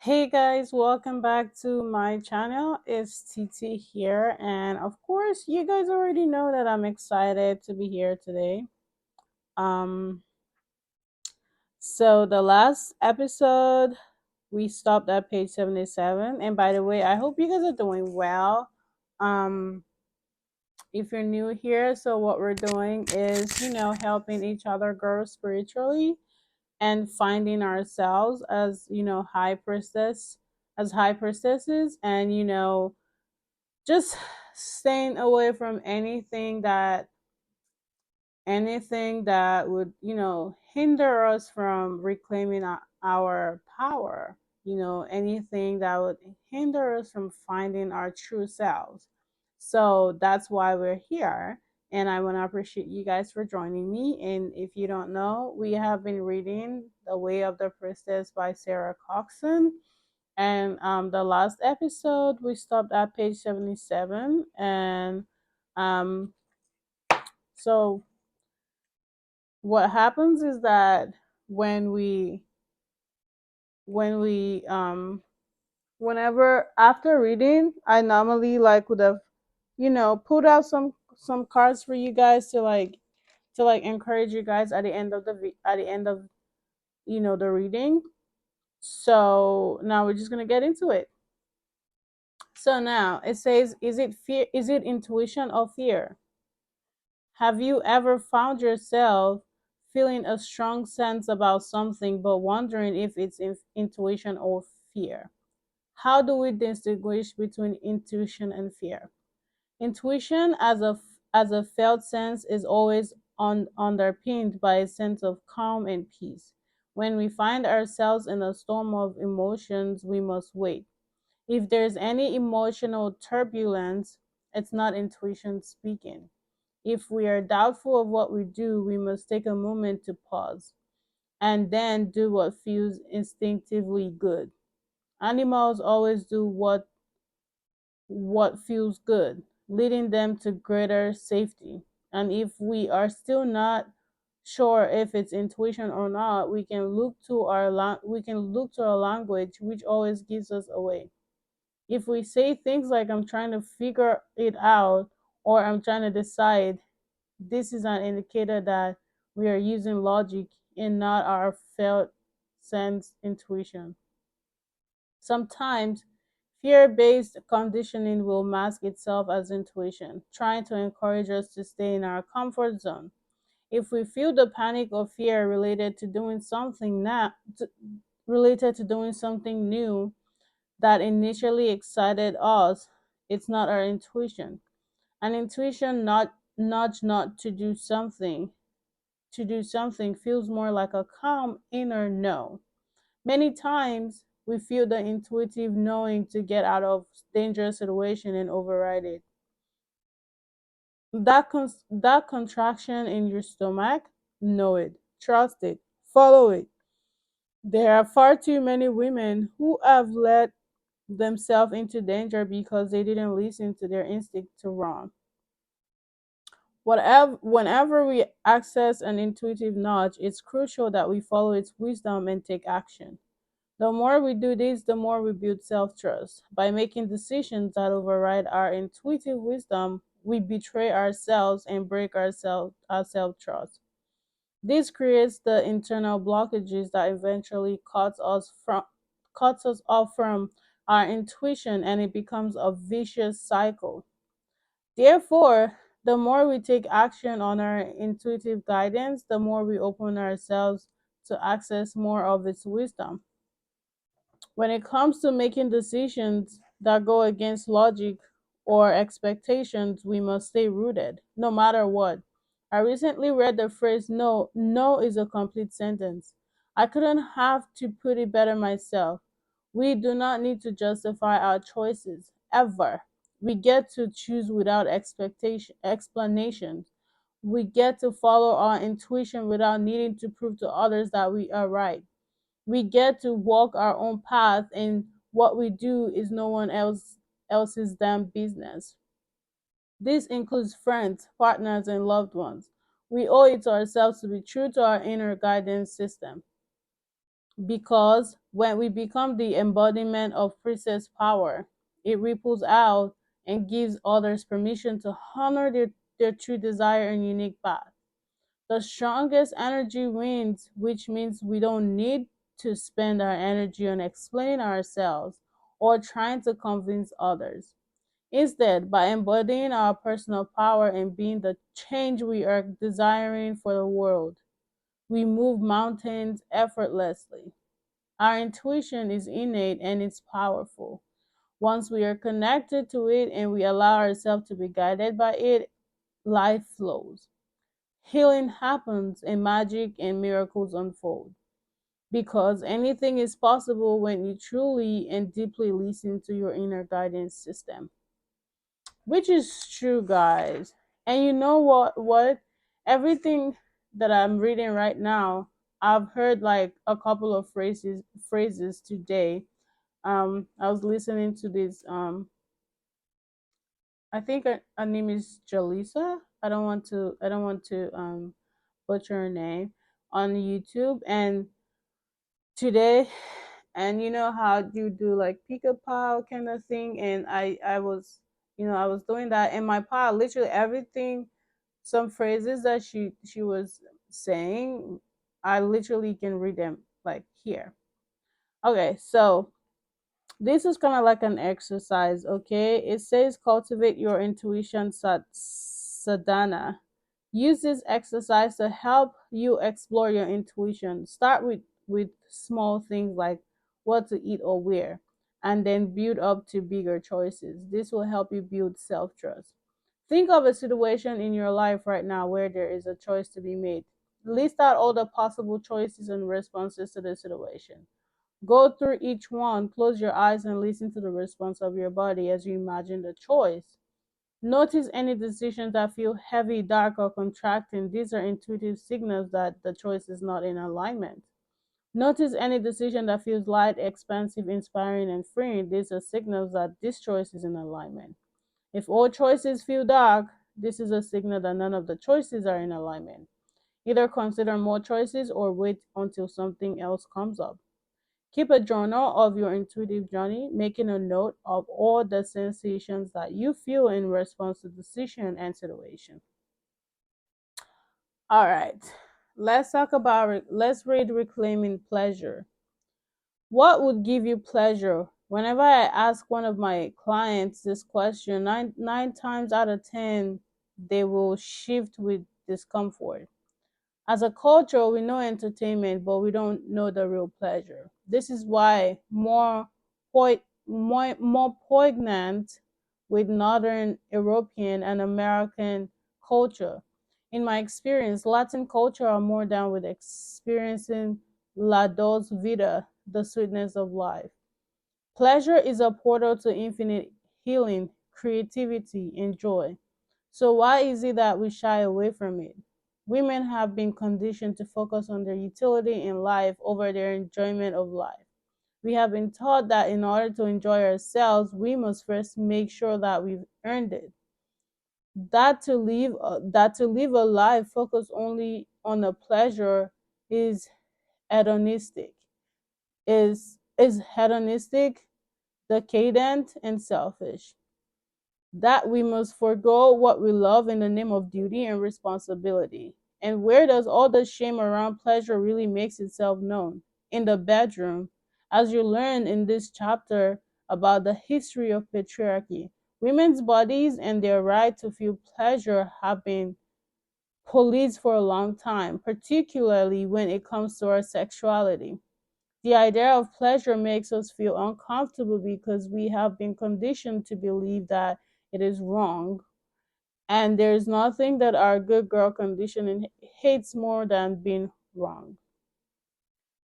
Hey guys, welcome back to my channel. It's TT here, and of course, you guys already know that I'm excited to be here today. Um, so the last episode we stopped at page 77, and by the way, I hope you guys are doing well. Um, if you're new here, so what we're doing is, helping each other grow spiritually and finding ourselves as, high priestesses, and just staying away from anything that would hinder us from reclaiming our power, anything that would hinder us from finding our true selves. So that's why we're here, and I want to appreciate you guys for joining me. And if you don't know, we have been reading The Way of the Priestess by Sarah Coxon, and the last episode we stopped at page 77. And um, so what happens is that when we when we whenever after reading, I normally like would have put out some cards for you guys to encourage you guys at the end of at the end of the reading. So now we're just gonna get into it. So now it says, is it fear? Is it intuition or fear? Have you ever found yourself feeling a strong sense about something but wondering if it's intuition or fear? How do we distinguish between intuition and fear? Intuition as a felt sense is always underpinned by a sense of calm and peace. When we find ourselves in a storm of emotions, we must wait. If there's any emotional turbulence, it's not intuition speaking. If we are doubtful of what we do, we must take a moment to pause and then do what feels instinctively good. Animals always do what feels good, leading them to greater safety. And if we are still not sure if it's intuition or not, we can look to our language, which always gives us away. If we say things like I'm trying to figure it out or I'm trying to decide, this is an indicator that we are using logic and not our felt sense intuition. Sometimes fear based conditioning will mask itself as intuition, trying to encourage us to stay in our comfort zone. If we feel the panic or fear related to doing something new that initially excited us, it's not our intuition. An intuition not nudge not to do something feels more like a calm inner no. Many times we feel the intuitive knowing to get out of dangerous situation and override it. That contraction in your stomach, know it, trust it, follow it. There are far too many women who have let themselves into danger because they didn't listen to their instinct to run. Whenever we access an intuitive nudge, it's crucial that we follow its wisdom and take action. The more we do this, the more we build self trust. By making decisions that override our intuitive wisdom, we betray ourselves and break our self trust. This creates the internal blockages that eventually cuts us off from our intuition, and it becomes a vicious cycle. Therefore, the more we take action on our intuitive guidance, the more we open ourselves to access more of its wisdom. When it comes to making decisions that go against logic or expectations, we must stay rooted, no matter what. I recently read the phrase, no is a complete sentence. I couldn't have to put it better myself. We do not need to justify our choices, ever. We get to choose without explanations. We get to follow our intuition without needing to prove to others that we are right. We get to walk our own path, and what we do is no one else's damn business. This includes friends, partners, and loved ones. We owe it to ourselves to be true to our inner guidance system. because when we become the embodiment of priestess power, it ripples out and gives others permission to honor their true desire and unique path. The strongest energy wins, which means we don't need to spend our energy on explaining ourselves or trying to convince others. Instead, by embodying our personal power and being the change we are desiring for the world, we move mountains effortlessly. Our intuition is innate and it's powerful. Once we are connected to it and we allow ourselves to be guided by it, life flows. Healing happens and magic and miracles unfold. Because anything is possible when you truly and deeply listen to your inner guidance system. Which is true, guys. And you know what? Everything that I'm reading right now, I've heard like a couple of phrases today. I was listening to this I think her name is Jalisa. I don't want to butcher her name on YouTube. And today, and you know how you do like pick a pile kind of thing, and I was, I was doing that in my pile. Literally everything, some phrases that she was saying, I literally can read them like here. Okay, so this is kind of like an exercise. Okay, it says cultivate your intuition sadhana. Use this exercise to help you explore your intuition. Start with small things like what to eat or where, and then build up to bigger choices. This will help you build self-trust. Think of a situation in your life right now where there is a choice to be made. List out all the possible choices and responses to the situation. Go through each one, close your eyes, and listen to the response of your body as you imagine the choice. Notice any decisions that feel heavy, dark, or contracting. These are intuitive signals that the choice is not in alignment. Notice any decision that feels light, expansive, inspiring, and freeing. These are signals that this choice is in alignment. If all choices feel dark, this is a signal that none of the choices are in alignment. Either consider more choices or wait until something else comes up. Keep a journal of your intuitive journey, making a note of all the sensations that you feel in response to decision and situation. All right, let's read reclaiming pleasure. What would give you pleasure? Whenever I ask one of my clients this question, nine times out of 10, they will shift with discomfort. As a culture, we know entertainment, but we don't know the real pleasure. This is why more poignant with Northern European and American culture. In my experience, Latin culture are more down with experiencing la dose vita, the sweetness of life. Pleasure is a portal to infinite healing, creativity, and joy. So why is it that we shy away from it? Women have been conditioned to focus on their utility in life over their enjoyment of life. We have been taught that in order to enjoy ourselves, we must first make sure that we've earned it. That to live a life focused only on the pleasure is hedonistic. Is hedonistic, decadent, and selfish. That we must forego what we love in the name of duty and responsibility. And where does all the shame around pleasure really makes itself known? In the bedroom. As you learn in this chapter about the history of patriarchy, women's bodies and their right to feel pleasure have been policed for a long time, particularly when it comes to our sexuality. The idea of pleasure makes us feel uncomfortable because we have been conditioned to believe that it is wrong. And there's nothing that our good girl conditioning hates more than being wrong.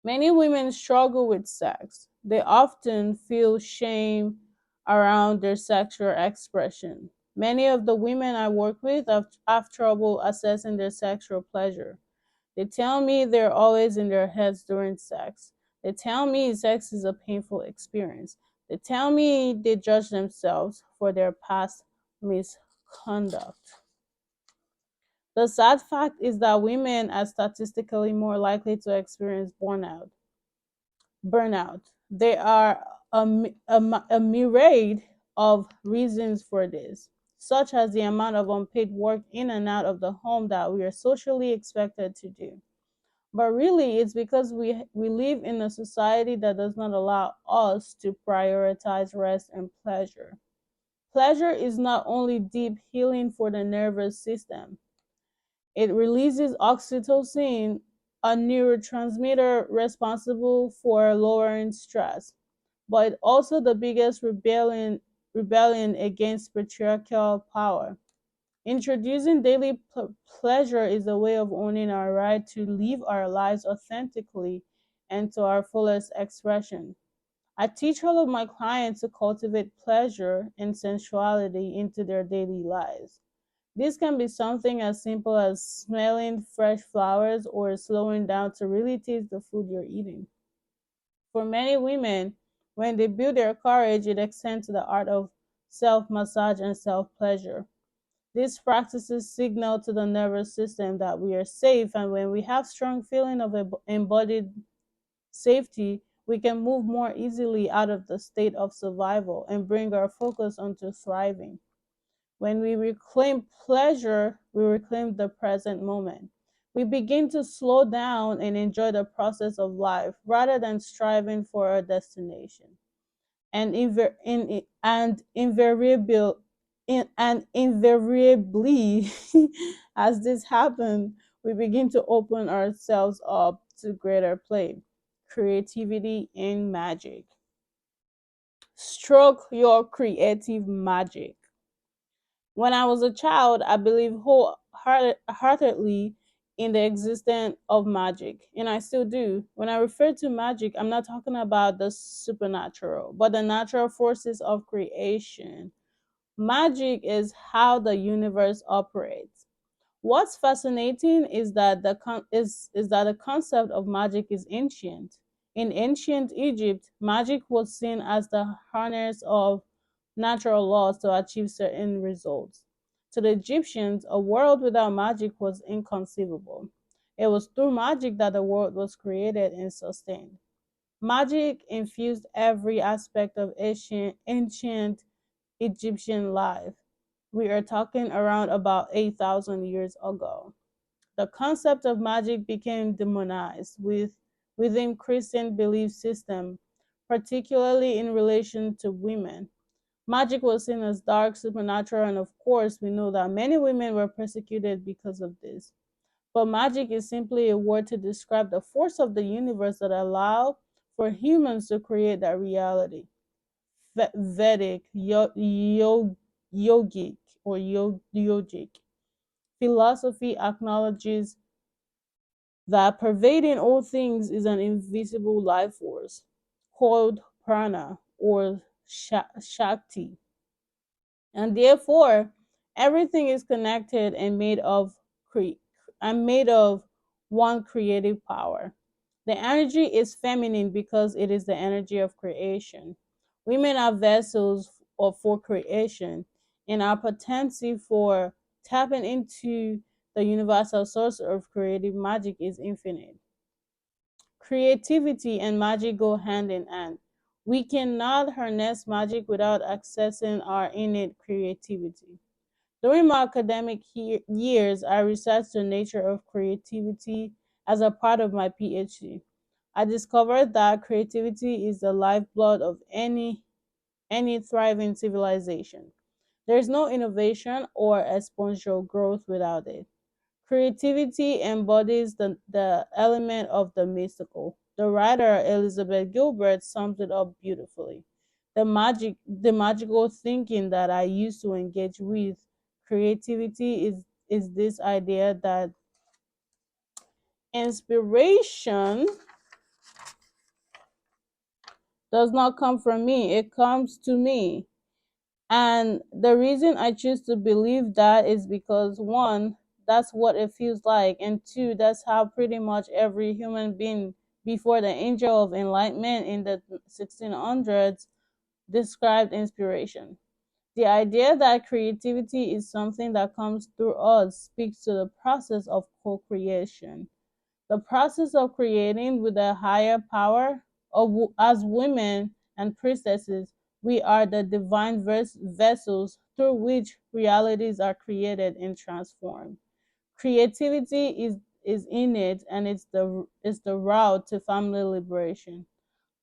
Many women struggle with sex. They often feel shame around their sexual expression. Many of the women I work with have trouble assessing their sexual pleasure. They tell me they're always in their heads during sex. They tell me sex is a painful experience. They tell me they judge themselves for their past misconduct. The sad fact is that women are statistically more likely to experience burnout. burnout. There are a myriad of reasons for this, such as the amount of unpaid work in and out of the home that we are socially expected to do. But really, it's because we live in a society that does not allow us to prioritize rest and pleasure. Pleasure is not only deep healing for the nervous system, it releases oxytocin, a neurotransmitter responsible for lowering stress, but it's also the biggest rebellion against patriarchal power. Introducing daily pleasure is a way of owning our right to live our lives authentically and to our fullest expression. I teach all of my clients to cultivate pleasure and sensuality into their daily lives. This can be something as simple as smelling fresh flowers or slowing down to really taste the food you're eating. For many women, when they build their courage, it extends to the art of self massage and self pleasure. These practices signal to the nervous system that we are safe, and when we have strong feeling of embodied safety, we can move more easily out of the state of survival and bring our focus onto thriving. When we reclaim pleasure, we reclaim the present moment. We begin to slow down and enjoy the process of life rather than striving for a destination. And invariably, as this happens, we begin to open ourselves up to greater play, creativity, and magic. Stroke your creative magic. When I was a child, I believed wholeheartedly in the existence of magic, and I still do. When I refer to magic, I'm not talking about the supernatural, but the natural forces of creation. Magic is how the universe operates. What's fascinating is that the concept of magic is ancient. In ancient Egypt, magic was seen as the harness of natural laws to achieve certain results. To the Egyptians, a world without magic was inconceivable. It was through magic that the world was created and sustained. Magic infused every aspect of ancient Egyptian life. We are talking around about 8,000 years ago. The concept of magic became demonized within Christian belief system, particularly in relation to women. Magic was seen as dark, supernatural, and of course, we know that many women were persecuted because of this. But magic is simply a word to describe the force of the universe that allow for humans to create that reality. Vedic, yogic, or yogic philosophy acknowledges that pervading all things is an invisible life force called prana or shakti, and therefore everything is connected and cre- made of one creative power. The energy is feminine because it is the energy of creation. Women are vessels for creation, and our potency for tapping into the universal source of creative magic is infinite. Creativity and magic go hand in hand. We cannot harness magic without accessing our innate creativity. During my academic years, I researched the nature of creativity as a part of my PhD. I discovered that creativity is the lifeblood of any thriving civilization. There is no innovation or exponential growth without it. Creativity embodies the element of the mystical. The writer Elizabeth Gilbert sums it up beautifully. The magical thinking that I used to engage with creativity is this idea that inspiration does not come from me, it comes to me. And the reason I choose to believe that is because one, that's what it feels like, and two, that's how pretty much every human being before the angel of enlightenment in the 1600s described inspiration. The idea that creativity is something that comes through us speaks to the process of co creation, the process of creating with a higher power As women and priestesses, we are the divine vessels through which realities are created and transformed. Creativity is innate, and it's the route to family liberation.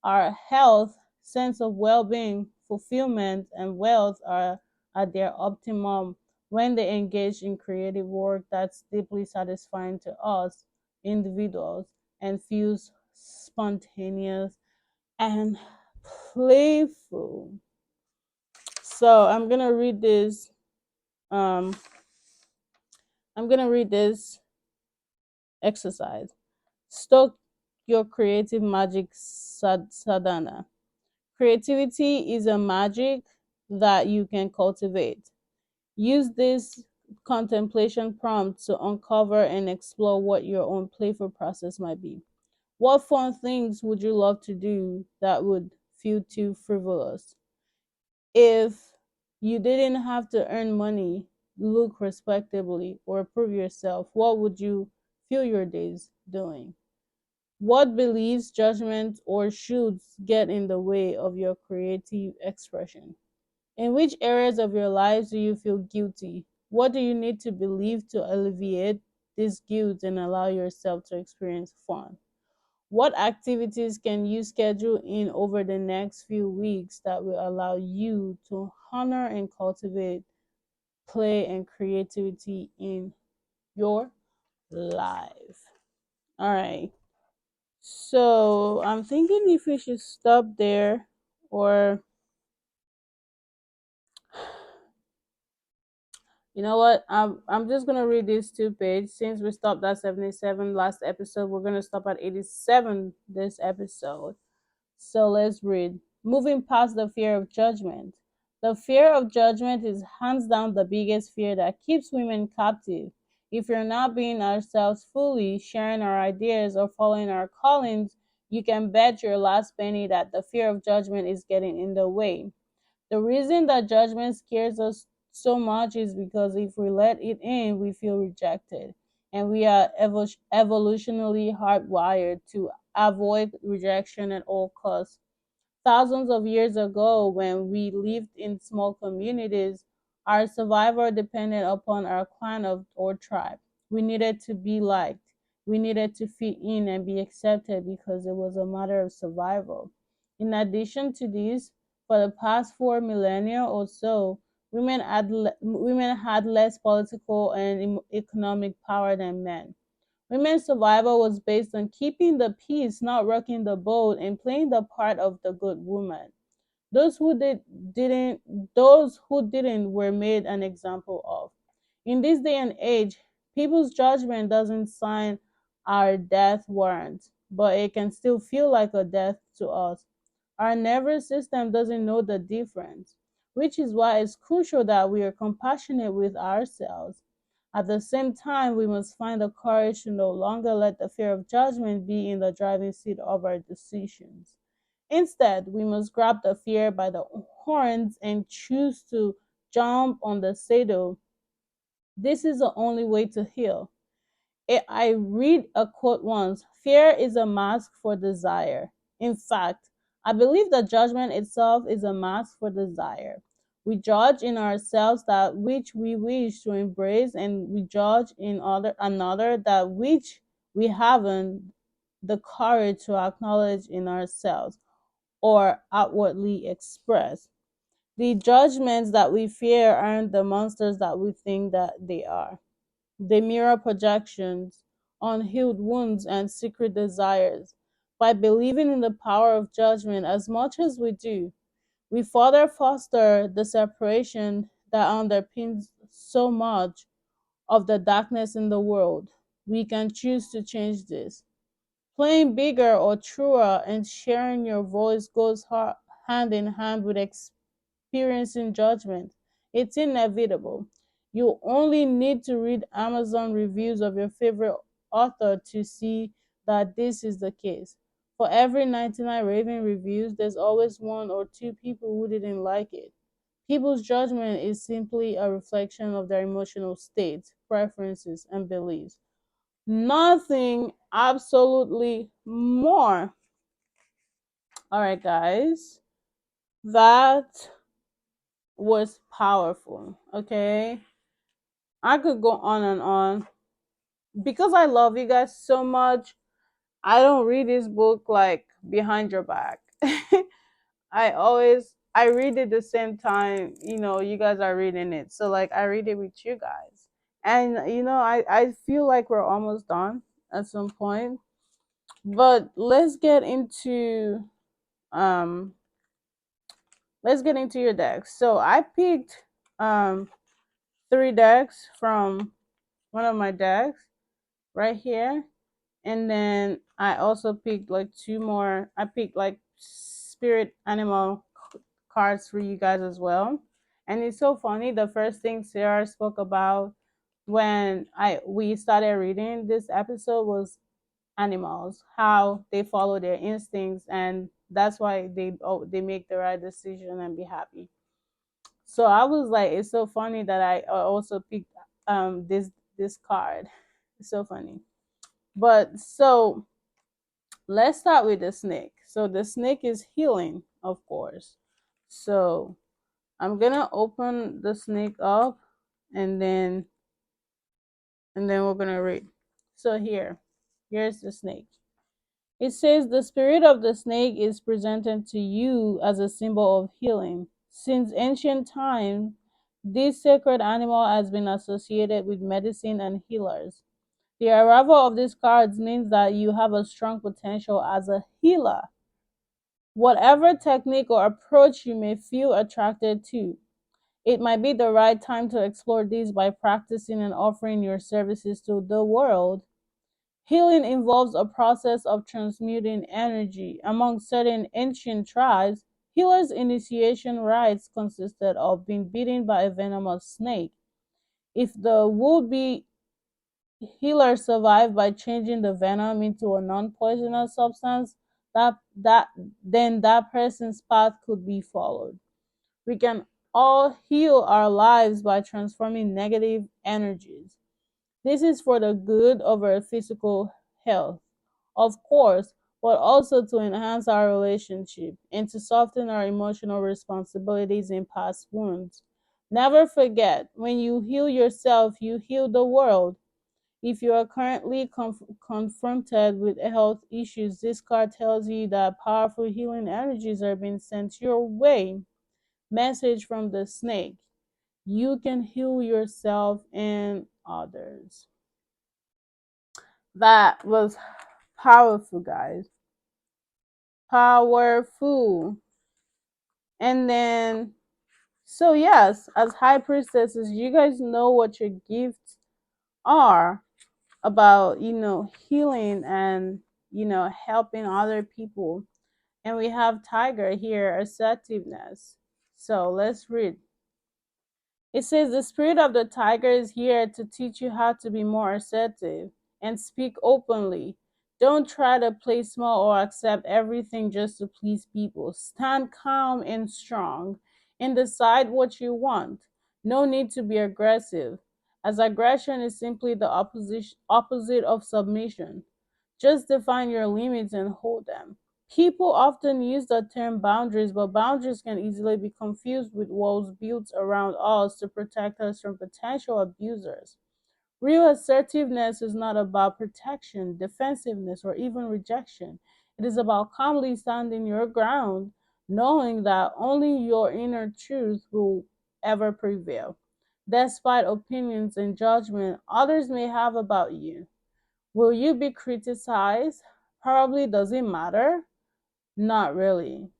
Our health, sense of well-being, fulfillment, and wealth are at their optimum when they engage in creative work that's deeply satisfying to us individuals and feels spontaneous and playful. So um I'm gonna read this exercise. Stoke your creative magic sadhana. Creativity is a magic that you can cultivate. Use this contemplation prompt to uncover and explore what your own playful process might be. What fun things would you love to do that would feel too frivolous? If you didn't have to earn money, look respectably, or prove yourself, what would you fill your days doing? What beliefs, judgments, or shoulds get in the way of your creative expression? In which areas of your lives do you feel guilty? What do you need to believe to alleviate this guilt and allow yourself to experience fun? What activities can you schedule in over the next few weeks that will allow you to honor and cultivate play and creativity in your life? All right. So I'm thinking if we should stop there, or you know what? I'm just gonna read these two pages. Since we stopped at 77 last episode, we're gonna stop at 87 this episode. So let's read. Moving past the fear of judgment. The fear of judgment is hands down the biggest fear that keeps women captive. If you're not being ourselves fully, sharing our ideas, or following our callings, you can bet your last penny that the fear of judgment is getting in the way. The reason that judgment scares us so much is because if we let it in, we feel rejected. And we are evolutionally hardwired to avoid rejection at all costs. Thousands of years ago, when we lived in small communities, our survival depended upon our clan or tribe. We needed to be liked. We needed to fit in and be accepted because it was a matter of survival. In addition to this, for the past 4 millennia or so, women had less political and economic power than men. Women's survival was based on keeping the peace, not rocking the boat, and playing the part of the good woman. Those who didn't those who didn't were made an example of. In this day and age, people's judgment doesn't sign our death warrant, but it can still feel like a death to us. Our nervous system doesn't know the difference, which is why it's crucial that we are compassionate with ourselves. At the same time, we must find the courage to no longer let the fear of judgment be in the driving seat of our decisions. Instead, we must grab the fear by the horns and choose to jump on the saddle. This is the only way to heal. I read a quote once: fear is a mask for desire. In fact, I believe that judgment itself is a mask for desire. We judge in ourselves that which we wish to embrace, and we judge in another that which we haven't the courage to acknowledge in ourselves or outwardly express. The judgments that we fear aren't the monsters that we think that they are. They mirror projections, unhealed wounds, and secret desires. By believing in the power of judgment as much as we do, we further foster the separation that underpins so much of the darkness in the world. We can choose to change this. Playing bigger or truer and sharing your voice goes hand in hand with experiencing judgment. It's inevitable. You only need to read Amazon reviews of your favorite author to see that this is the case. For every 99 raving reviews, there's always one or two people who didn't like it. People's judgment is simply a reflection of their emotional states, preferences, and beliefs. Nothing, absolutely more. All right, guys. That was powerful. Okay. I could go on and on because I love you guys so much. I don't read this book like behind your back. I read it the same time, you guys are reading it. So like I read it with you guys. And I feel like we're almost done at some point. But um let's get into your decks. So I picked um three decks from one of my decks right here. And then I also picked like two more. I picked like spirit animal cards for you guys as well. And it's so funny. The first thing Sarah spoke about when I we started reading this episode was animals, how they follow their instincts, and that's why they make the right decision and be happy. So I was like, it's so funny that I also picked this card. It's so funny. But so let's start with the snake. So the snake is healing, of course. So I'm gonna open the snake up, and then we're gonna read. So here's the snake. It says the spirit of the snake is presented to you as a symbol of healing. Since ancient times, this sacred animal has been associated with medicine and healers. The arrival of these cards means that you have a strong potential as a healer. Whatever technique or approach you may feel attracted to, it might be the right time to explore these by practicing and offering your services to the world. Healing involves a process of transmuting energy. Among certain ancient tribes, healers' initiation rites consisted of being bitten by a venomous snake. If the would be healer survived by changing the venom into a non-poisonous substance, that then that person's path could be followed. We can all heal our lives by transforming negative energies. This is for the good of our physical health, of course, but also to enhance our relationship and to soften our emotional responsibilities and past wounds. Never forget, when you heal yourself, you heal the world. If you are currently confronted with health issues, this card tells you that powerful healing energies are being sent your way. Message from the snake: you can heal yourself and others. That was powerful, guys. Powerful. And then, so yes, as high priestesses, you guys know what your gifts are about, healing and, helping other people. And we have Tiger here, assertiveness. So let's read. It says the spirit of the tiger is here to teach you how to be more assertive and speak openly. Don't try to play small or accept everything just to please people. Stand calm and strong and decide what you want. No need to be aggressive, as aggression is simply the opposite of submission. Just define your limits and hold them. People often use the term boundaries, but boundaries can easily be confused with walls built around us to protect us from potential abusers. Real assertiveness is not about protection, defensiveness, or even rejection. It is about calmly standing your ground, knowing that only your inner truth will ever prevail, despite opinions and judgment others may have about you. Will you be criticized? Probably doesn't matter. Not really.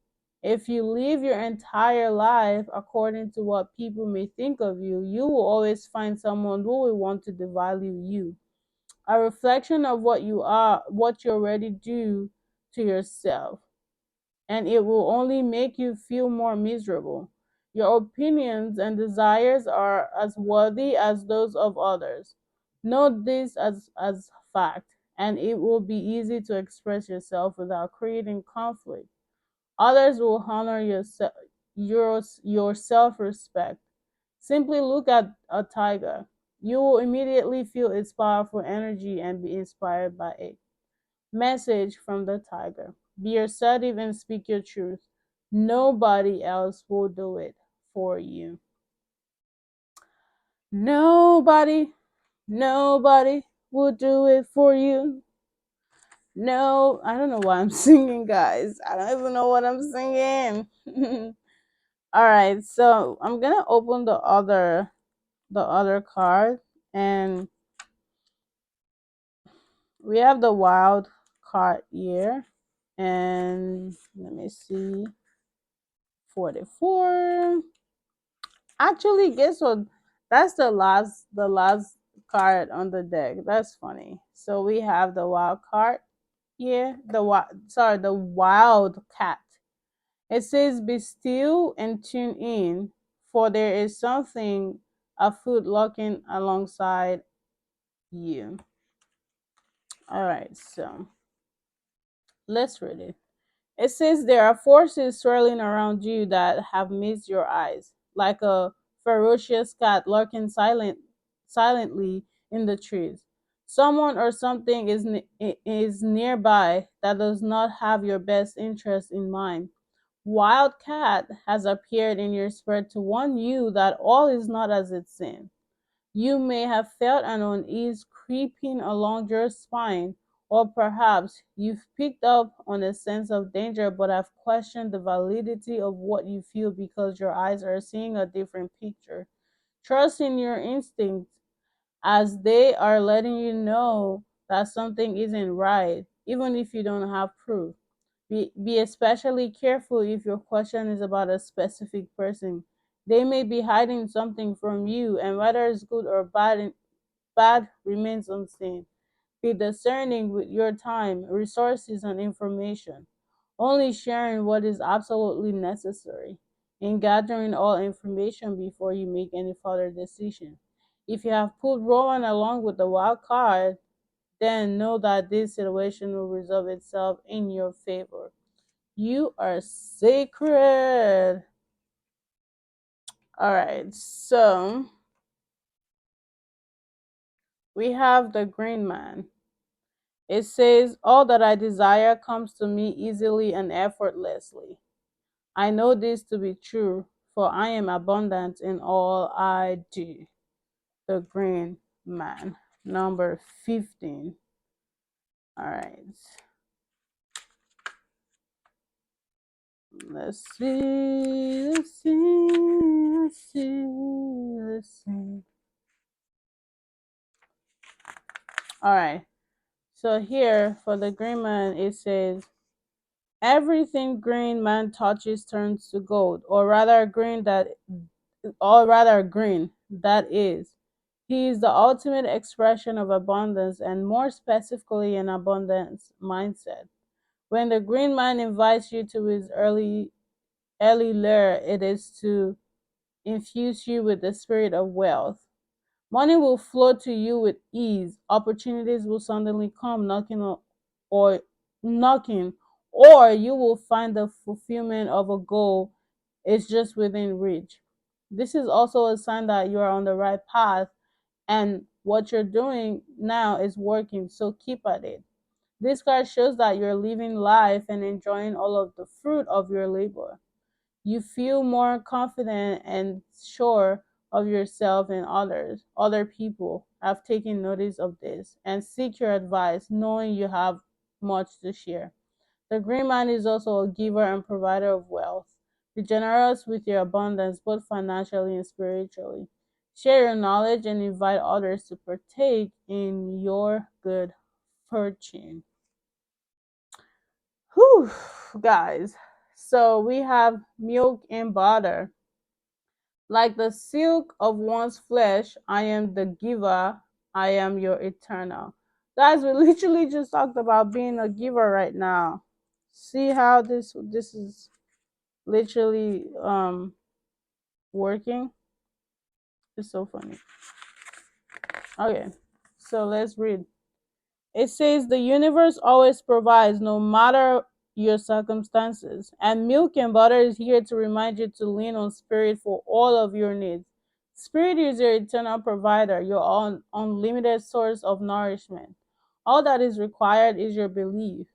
If you live your entire life according to what people may think of you, you will always find someone who will want to devalue you. A reflection of what you are, what you already do to yourself, and it will only make you feel more miserable. Your opinions and desires are as worthy as those of others. Note this as fact, and it will be easy to express yourself without creating conflict. Others will honor your self respect. Simply look at a tiger. You will immediately feel its powerful energy and be inspired by it. Message from the tiger. Be assertive and speak your truth. Nobody else will do it for you. Nobody, nobody will do it for you. No, I don't know why I'm singing, guys. I don't even know what I'm singing. All right, so I'm gonna open the other card, and we have the wild card here, and let me see, 44. Actually, guess what? That's the last card on the deck. That's funny. So we have the wild card here. The wild cat. It says, "Be still and tune in, for there is something afoot lurking alongside you." All right, so let's read it. It says, "There are forces swirling around you that have missed your eyes, like a ferocious cat lurking silently in the trees. Someone or something is nearby that does not have your best interest in mind. Wildcat has appeared in your spirit to warn you that all is not as it seems. You may have felt an unease creeping along your spine, or perhaps you've picked up on a sense of danger but have questioned the validity of what you feel because your eyes are seeing a different picture. Trust in your instincts, as they are letting you know that something isn't right, even if you don't have proof. Be especially careful if your question is about a specific person. They may be hiding something from you, and whether it's good or bad remains unseen. Be discerning with your time, resources, and information, only sharing what is absolutely necessary, and gathering all information before you make any further decision. If you have put Rowan along with the wild card, then know that this situation will resolve itself in your favor. You are sacred. All right, so we have the green man. It says, "All that I desire comes to me easily and effortlessly. I know this to be true, for I am abundant in all I do." The green man, number 15. All right, let's see, let's see, let's see, let's see. All right, so here for the green man, it says, "Everything green man touches turns to gold, or rather green, that is. He is the ultimate expression of abundance, and more specifically an abundance mindset. When the green man invites you to his early lair, it is to infuse you with the spirit of wealth. Money will flow to you with ease. Opportunities will suddenly come or knocking, or you will find the fulfillment of a goal is just within reach. This is also a sign that you are on the right path, and what you're doing now is working, so keep at it. This card shows that you're living life and enjoying all of the fruit of your labor. You feel more confident and sure of yourself, and other people have taken notice of this and seek your advice, knowing you have much to share. The green man is also a giver and provider of wealth. Be generous with your abundance, both financially and spiritually. Share your knowledge and invite others to partake in your good fortune. Whew, guys. So we have milk and butter. Like the silk of one's flesh, I am the giver, I am your eternal. Guys, we literally just talked about being a giver right now. See how this is literally working? It's so funny. Okay, so let's read. It says, "The universe always provides no matter your circumstances, and milk and butter is here to remind you to lean on spirit for all of your needs. Spirit is your eternal provider, your unlimited source of nourishment. All that is required is your belief,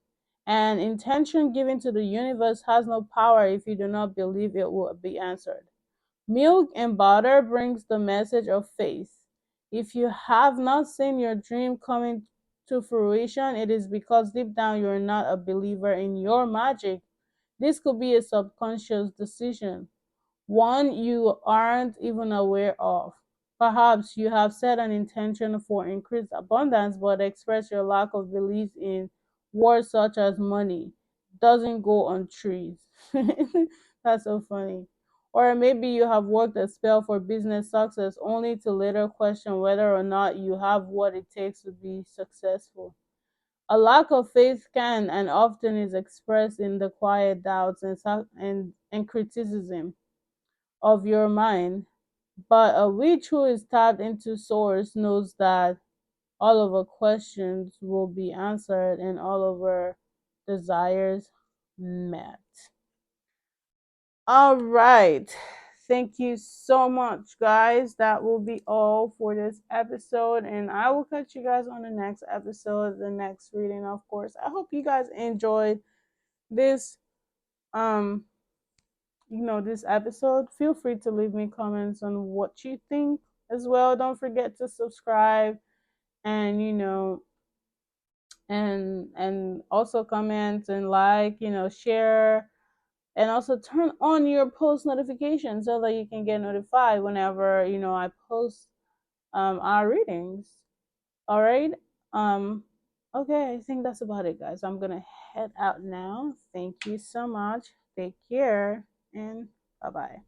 And intention given to the universe has no power if you do not believe it will be answered. Milk and butter brings the message of faith. If you have not seen your dream coming to fruition, it is because deep down you're not a believer in your magic. This could be a subconscious decision, one you aren't even aware of. Perhaps you have set an intention for increased abundance but express your lack of belief in words such as money doesn't go on trees. That's so funny. Or maybe you have worked a spell for business success only to later question whether or not you have what it takes to be successful. A lack of faith can and often is expressed in the quiet doubts and criticism of your mind, but a witch who is tapped into source knows that all of her questions will be answered and all of her desires met. All right. Thank you so much, guys. That will be all for this episode, and I will catch you guys on the next episode, the next reading, of course. I hope you guys enjoyed this um this episode. Feel free to leave me comments on what you think as well. Don't forget to subscribe and and also comment and like, share, and also turn on your post notifications so that you can get notified whenever I post our readings. All right. um okay, I think that's about it, guys. I'm gonna head out now. Thank you so much. Take care, and bye bye.